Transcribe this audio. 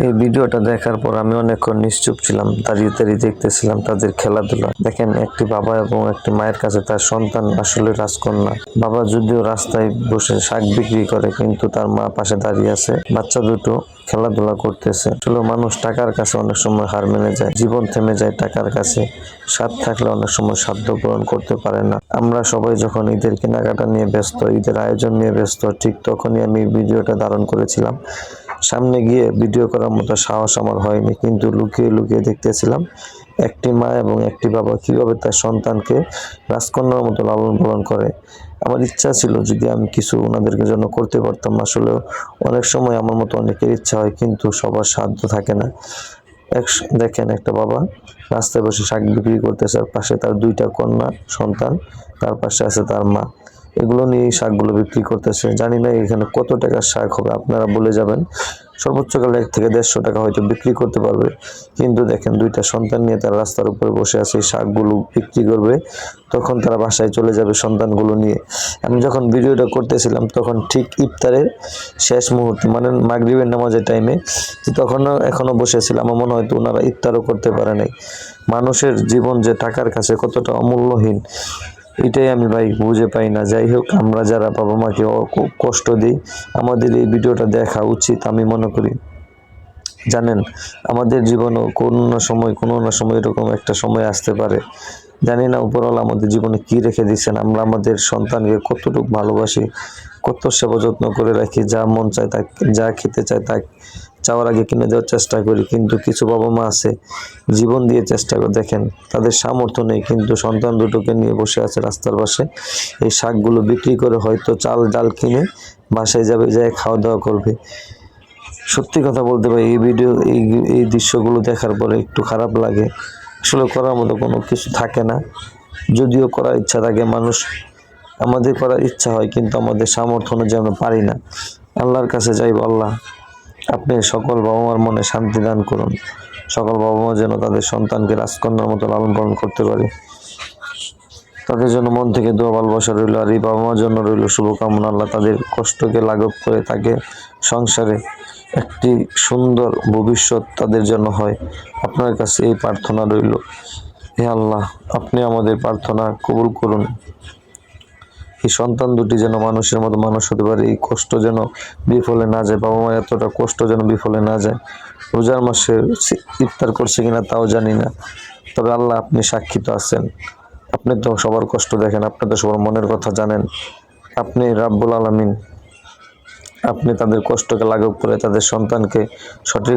এই ভিডিওটা দেখার পর আমি অনেকক্ষণ নিশ্চুপ ছিলাম, দাঁড়িয়ে দাঁড়িয়ে দেখতেছিলাম তাদের খেলাধুলা। দেখেন, একটি বাবা এবং একটি মায়ের কাছে তার সন্তান আসলে রাজকন্যা। বাবা যদিও রাস্তায় বসে শাক বিক্রি করে, কিন্তু তার মা পাশে দাঁড়িয়ে আছে, বাচ্চা দুটো খেলাধুলা করতেছে। আসলে মানুষ টাকার কাছে অনেক সময় হার মেনে যায়, জীবন থেমে যায় টাকার কাছে। স্বাদ থাকলে অনেক সময় সাধ্য পূরণ করতে পারে না। আমরা সবাই যখন ঈদের কেনাকাটা নিয়ে ব্যস্ত, ঈদের আয়োজন নিয়ে ব্যস্ত, ঠিক তখনই আমি ভিডিওটা ধারণ করেছিলাম। সামনে গিয়ে ভিডিও করার মতো সাহস আমার হয়নি, কিন্তু লুকিয়ে লুকিয়ে দেখতেছিলাম একটি মা এবং একটি বাবা কিভাবে তার সন্তানকে রাজকন্যার মতো লালন পালন করে। আমার ইচ্ছা ছিল যদি আমি কিছু ওনাদেরকে জন্য করতে পারতাম। আসলে অনেক সময় আমার মতো অনেকের ইচ্ছা হয়, কিন্তু সবার সাধ্য থাকে না। দেখেন, একটা বাবা রাস্তায় বসে শাক বিক্রি করতেছে, আর পাশে তার দুইটা কন্যা সন্তান, তার পাশে আছে তার মা। এগুলো নিয়ে শাকগুলো বিক্রি করতেছে। জানি না এখানে কত টাকার শাক হবে, আপনারা বলে যাবেন। সর্বোচ্চ কালে 1 থেকে 150 টাকা হয়তো বিক্রি করতে পারবে। কিন্তু দেখেন, দুইটা সন্তান নিয়ে তারা রাস্তার উপরে বসে আছে, এই শাকগুলো বিক্রি করবে, তখন তারা বাসায় চলে যাবে সন্তানগুলো নিয়ে। আমি যখন ভিডিওটা করতেছিলাম তখন ঠিক ইফতারের শেষ মুহূর্তে, মানে মাগরিবের নামাজের টাইমে, তখনও এখনো বসেছিলাম। আমার মনে হয়তো ওনারা ইফতারও করতে পারে নাই। মানুষের জীবন যে টাকার কাছে কতটা অমূল্যহীন, এটাই আমি ভাই বুঝে পাই না। যাই হোক, আমরা যারা বাবা মাকে কষ্ট দিই, আমাদের এই ভিডিওটা দেখা উচিত আমি মনে করি। জানেন, আমাদের জীবনেও কোনো না সময় এরকম একটা সময় আসতে পারে। জানি না উপরওয়ালা আমাদের জীবনে কি রেখে দিচ্ছেন। আমরা আমাদের সন্তানকে কতটুকু ভালোবাসি, কত সেবা যত্ন করে রাখি, যা মন চায় তা, যা খেতে চায় তা চাওয়ার আগে কিনে দেওয়ার চেষ্টা করি। কিন্তু কিছু বাবা মা আছে জীবন দিয়ে চেষ্টা করে, দেখেন তাদের সামর্থ্য নেই, কিন্তু সন্তান দুটোকে নিয়ে বসে আছে রাস্তার পাশে। এই শাকগুলো বিক্রি করে হয়তো চাল ডাল কিনে বাসায় যাবে, যায় খাওয়া দাওয়া করবে। সত্যি কথা বলতে ভাই, এই ভিডিও এই দৃশ্যগুলো দেখার পরে একটু খারাপ লাগে। আসলে করার মতো কোনো কিছু থাকে না। যদিও করার ইচ্ছা থাকে, মানুষ আমাদের করার ইচ্ছা হয়, কিন্তু আমাদের সামর্থ্য অনুযায়ী আমরা পারি না। আল্লাহর কাছে যাইব, আল্লাহ আপনি সকল বাবা মার মনে শান্তি দান করুন। সকল বাবা মা যেন তাদের সন্তানকে রাজকন্যার মতো লালন পালন করতে পারে। তাদের জন্য মন থেকে দোয়া ভালোবাসা রইল। আর এই বাবা মার জন্য রইল শুভকামনা। আল্লাহ তাদের কষ্টকে লাঘব করে তাকে সংসারে একটি সুন্দর ভবিষ্যৎ তাদের জন্য হয়। আপনার কাছে এই প্রার্থনা রইল। হে আল্লাহ, আপনি আমাদের প্রার্থনা কবুল করুন। এই সন্তান দুটি যেন মানুষের মতো মানুষ হতে পারে, এই কষ্ট যেন বিফলে না যায়। বাবা মায়ের এতটা কষ্ট যেন বিফলে না যায়। রোজার মাসে ইফতার করছে কিনা তাও জানি না, তবে আল্লাহ আপনি সাক্ষী তো আছেন। আপনি তো সবার কষ্ট দেখেন, আপনি তো সবার মনের কথা জানেন। আপনি রাব্বুল আলামিন, আপনি তাদের কষ্টকে লাঘব করে তাদের সন্তানকে সঠিক